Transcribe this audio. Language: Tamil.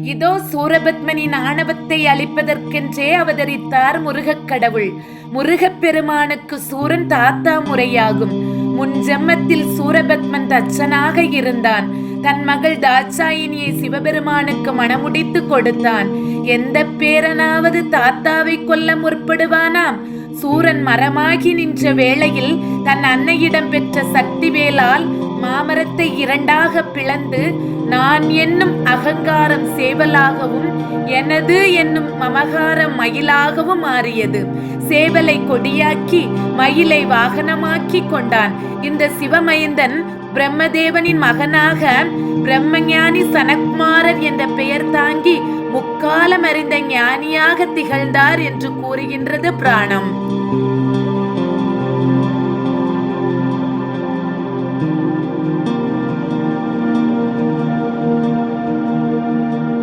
இதோ சூரபத்மனின் ஆணவத்தை அழிப்பதற்கென்றே அவதரித்தார் முருகக் கடவுள். முருகப் பெருமானுக்கு சூரன் தாத்தா முறையாகும். முன் ஜென்மத்தில் சூரபத்மன் தச்சனாக இருந்தான். தன் மகள் தாட்சாயினியை சிவபெருமானுக்கு மணமுடித்து கொடுத்தான். எந்த பேரனாவது தாத்தாவை கொல்ல முற்படுவானாம்? சூரன் மரமாகி நின்ற வேளையில் தன் அன்னையிடம் பெற்ற சக்தி வேலால் மாமரத்தை இரண்டாக பிளந்து நான் என்னும் அகங்காரம் சேவலாகவும் எனது என்னும் மமகாரம் மயிலாகவும் மாறியது. சேவலை கொடியாக்கி மயிலை வாகனமாக்கி கொண்டான். இந்த சிவமைந்தன் பிரம்மதேவனின் மகனாக பிரம்மஞானி சனத்குமாரர் என்ற பெயர் தாங்கி முக்காலம் அறிந்த ஞானியாக திகழ்ந்தார் என்று கூறுகின்றது புராணம்.